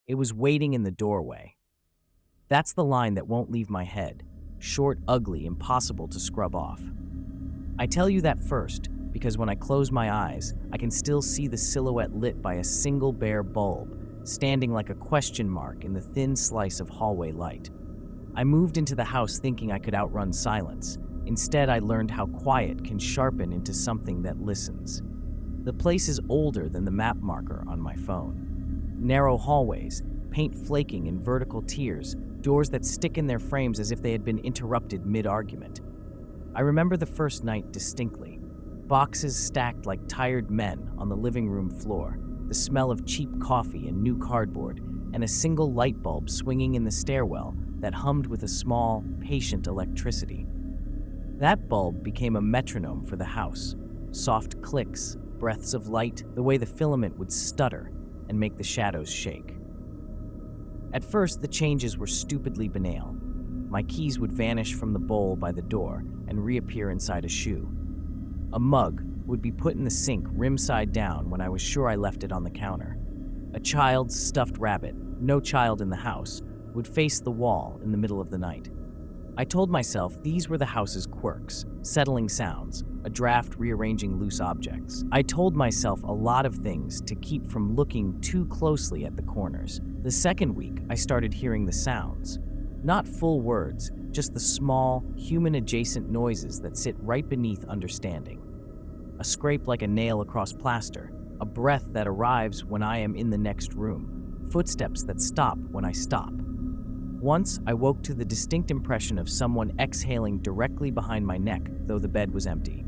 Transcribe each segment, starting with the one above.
It was waiting in the doorway. That's the line that won't leave my head. Short, ugly, impossible to scrub off. I tell you that first because when I close my eyes, I can still see the silhouette lit by a single bare bulb, standing like a question mark in the thin slice of hallway light. I moved into the house thinking I could outrun silence. Instead, I learned how quiet can sharpen into something that listens. The place is older than the map marker on my phone. Narrow hallways, paint flaking in vertical tiers, doors that stick in their frames as if they had been interrupted mid-argument. I remember the first night distinctly. Boxes stacked like tired men on the living room floor, the smell of cheap coffee and new cardboard, and a single light bulb swinging in the stairwell that hummed with a small, patient electricity. That bulb became a metronome for the house. Soft clicks, breaths of light, the way the filament would stutter and make the shadows shake. At first, the changes were stupidly banal. My keys would vanish from the bowl by the door and reappear inside a shoe. A mug would be put in the sink rim side down when I was sure I left it on the counter. A child's stuffed rabbit, no child in the house, would face the wall in the middle of the night. I told myself these were the house's quirks, settling sounds, a draft rearranging loose objects. I told myself a lot of things to keep from looking too closely at the corners. The second week, I started hearing the sounds. Not full words, just the small, human-adjacent noises that sit right beneath understanding. A scrape like a nail across plaster, a breath that arrives when I am in the next room, footsteps that stop when I stop. Once, I woke to the distinct impression of someone exhaling directly behind my neck, though the bed was empty.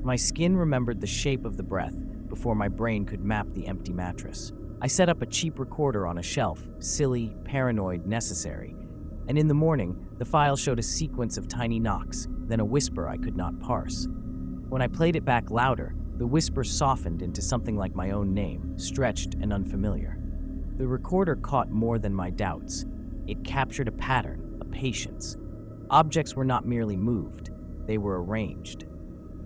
My skin remembered the shape of the breath before my brain could map the empty mattress. I set up a cheap recorder on a shelf, silly, paranoid, necessary. And in the morning, the file showed a sequence of tiny knocks, then a whisper I could not parse. When I played it back louder, the whisper softened into something like my own name, stretched and unfamiliar. The recorder caught more than my doubts. It captured a pattern, a patience. Objects were not merely moved, they were arranged.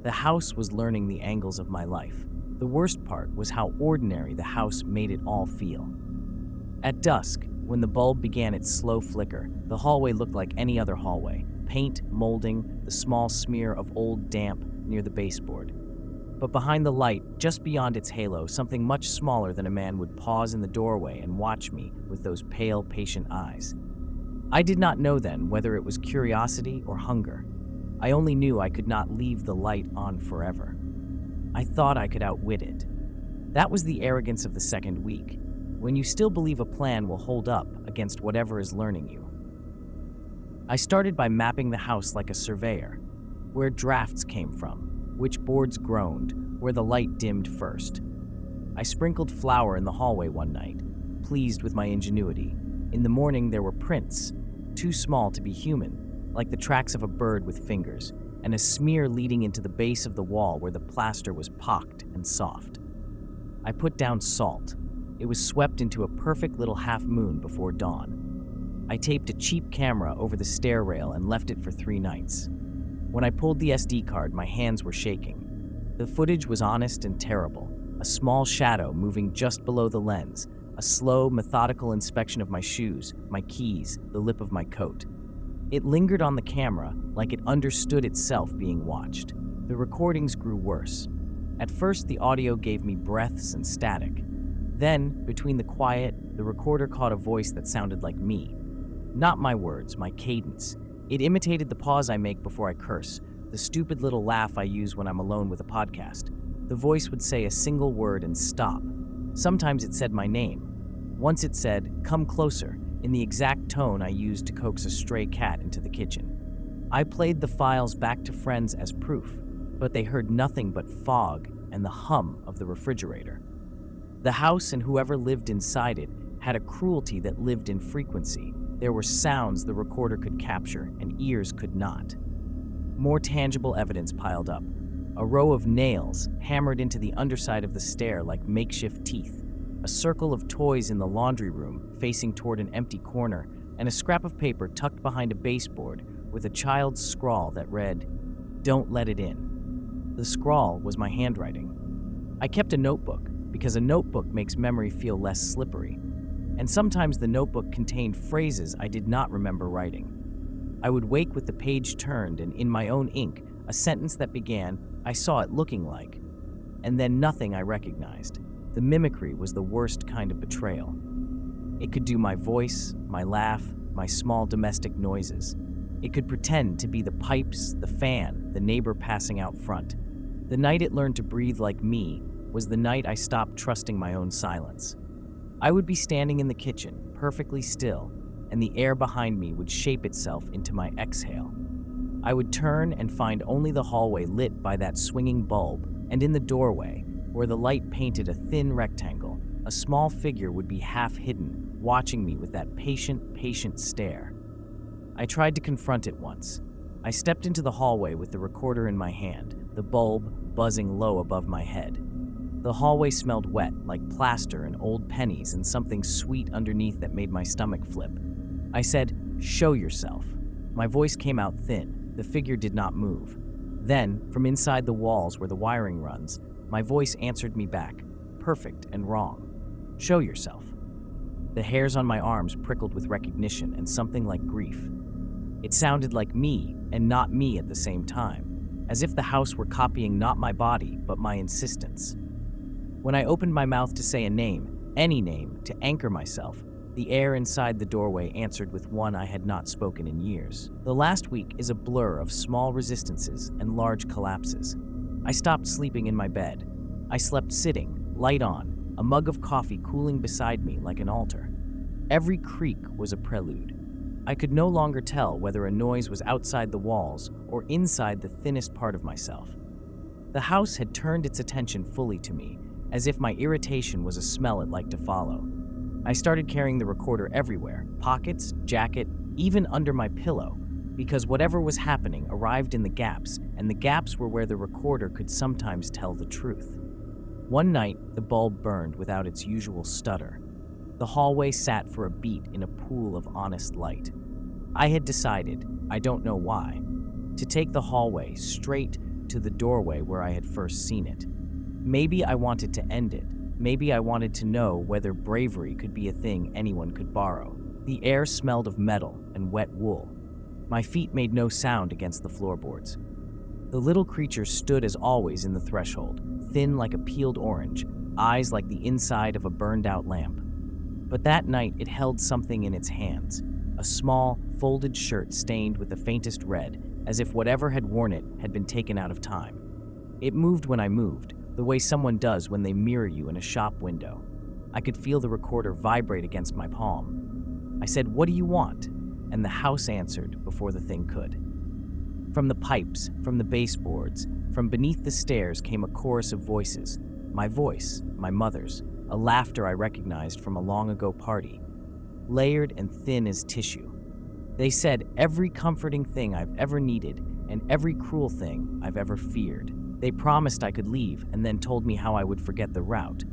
The house was learning the angles of my life. The worst part was how ordinary the house made it all feel. At dusk, when the bulb began its slow flicker, the hallway looked like any other hallway. Paint, molding, the small smear of old damp near the baseboard. But behind the light, just beyond its halo, something much smaller than a man would pause in the doorway and watch me with those pale, patient eyes. I did not know then whether it was curiosity or hunger. I only knew I could not leave the light on forever. I thought I could outwit it. That was the arrogance of the second week, when you still believe a plan will hold up against whatever is learning you. I started by mapping the house like a surveyor, where drafts came from, which boards groaned, where the light dimmed first. I sprinkled flour in the hallway one night, pleased with my ingenuity. In the morning there were prints, too small to be human, like the tracks of a bird with fingers, and a smear leading into the base of the wall where the plaster was pocked and soft. I put down salt. It was swept into a perfect little half moon before dawn. I taped a cheap camera over the stair rail and left it for 3 nights. When I pulled the SD card, my hands were shaking. The footage was honest and terrible, a small shadow moving just below the lens, a slow, methodical inspection of my shoes, my keys, the lip of my coat. It lingered on the camera like it understood itself being watched. The recordings grew worse. At first, the audio gave me breaths and static. Then, between the quiet, the recorder caught a voice that sounded like me. Not my words, my cadence. It imitated the pause I make before I curse, the stupid little laugh I use when I'm alone with a podcast. The voice would say a single word and stop. Sometimes it said my name. Once it said, "Come closer," in the exact tone I used to coax a stray cat into the kitchen. I played the files back to friends as proof, but they heard nothing but fog and the hum of the refrigerator. The house and whoever lived inside it had a cruelty that lived in frequency. There were sounds the recorder could capture and ears could not. More tangible evidence piled up. A row of nails hammered into the underside of the stair like makeshift teeth. A circle of toys in the laundry room facing toward an empty corner, and a scrap of paper tucked behind a baseboard with a child's scrawl that read, "Don't let it in." The scrawl was my handwriting. I kept a notebook because a notebook makes memory feel less slippery. and sometimes the notebook contained phrases I did not remember writing. I would wake with the page turned and in my own ink, a sentence that began, "I saw it looking like," and then nothing I recognized. The mimicry was the worst kind of betrayal. It could do my voice, my laugh, my small domestic noises. It could pretend to be the pipes, the fan, the neighbor passing out front. The night it learned to breathe like me was the night I stopped trusting my own silence. I would be standing in the kitchen, perfectly still, and the air behind me would shape itself into my exhale. I would turn and find only the hallway lit by that swinging bulb, and in the doorway, where the light painted a thin rectangle, a small figure would be half hidden, watching me with that patient stare. I tried to confront it once. I stepped into the hallway with the recorder in my hand, the bulb buzzing low above my head. The hallway smelled wet, like plaster and old pennies and something sweet underneath that made my stomach flip. I said, "Show yourself." My voice came out thin. The figure did not move. Then, from inside the walls where the wiring runs, my voice answered me back, perfect and wrong. "Show yourself." The hairs on my arms prickled with recognition and something like grief. It sounded like me and not me at the same time, as if the house were copying not my body, but my insistence. When I opened my mouth to say a name, any name, to anchor myself, the air inside the doorway answered with one I had not spoken in years. The last week is a blur of small resistances and large collapses. I stopped sleeping in my bed. I slept sitting, light on, a mug of coffee cooling beside me like an altar. Every creak was a prelude. I could no longer tell whether a noise was outside the walls or inside the thinnest part of myself. The house had turned its attention fully to me, as if my irritation was a smell it liked to follow. I started carrying the recorder everywhere, pockets, jacket, even under my pillow, because whatever was happening arrived in the gaps, and the gaps were where the recorder could sometimes tell the truth. One night, the bulb burned without its usual stutter. The hallway sat for a beat in a pool of honest light. I had decided, I don't know why, to take the hallway straight to the doorway where I had first seen it. Maybe I wanted to end it. Maybe I wanted to know whether bravery could be a thing anyone could borrow. The air smelled of metal and wet wool. My feet made no sound against the floorboards. The little creature stood as always in the threshold, thin like a peeled orange, eyes like the inside of a burned-out lamp. But that night it held something in its hands, a small, folded shirt stained with the faintest red, as if whatever had worn it had been taken out of time. It moved when I moved, the way someone does when they mirror you in a shop window. I could feel the recorder vibrate against my palm. I said, "What do you want?" And the house answered before the thing could. From the pipes, from the baseboards, from beneath the stairs came a chorus of voices. My voice, my mother's, a laughter I recognized from a long-ago party, layered and thin as tissue. They said every comforting thing I've ever needed and every cruel thing I've ever feared. They promised I could leave and then told me how I would forget the route.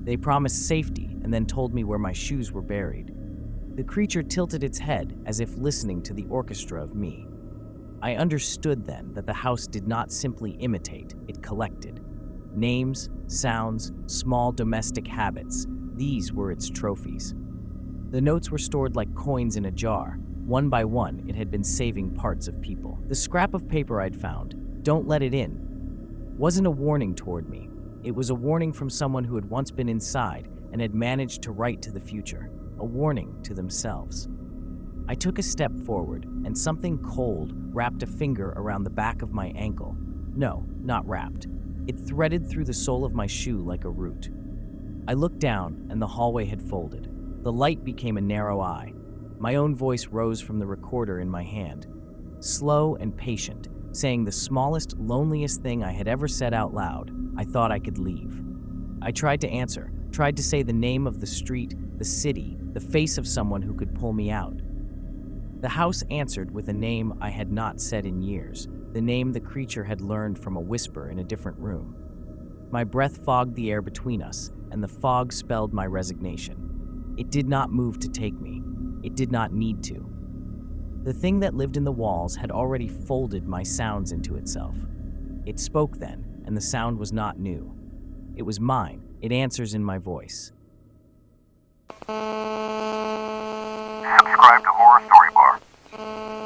They promised safety and then told me where my shoes were buried. The creature tilted its head as if listening to the orchestra of me. I understood then that the house did not simply imitate, it collected. Names, sounds, small domestic habits, these were its trophies. The notes were stored like coins in a jar. One by one, it had been saving parts of people. The scrap of paper I'd found, "Don't let it in," wasn't a warning toward me. It was a warning from someone who had once been inside and had managed to write to the future, a warning to themselves. I took a step forward, and something cold wrapped a finger around the back of my ankle. No, not wrapped. It threaded through the sole of my shoe like a root. I looked down, and the hallway had folded. The light became a narrow eye. My own voice rose from the recorder in my hand, slow and patient, saying the smallest, loneliest thing I had ever said out loud. I thought I could leave. I tried to answer, tried to say the name of the street, the city, the face of someone who could pull me out. The house answered with a name I had not said in years, the name the creature had learned from a whisper in a different room. My breath fogged the air between us, and the fog spelled my resignation. It did not move to take me. It did not need to. The thing that lived in the walls had already folded my sounds into itself. It spoke then, and the sound was not new. It was mine. It answers in my voice. subscribe to Horror Story Bar.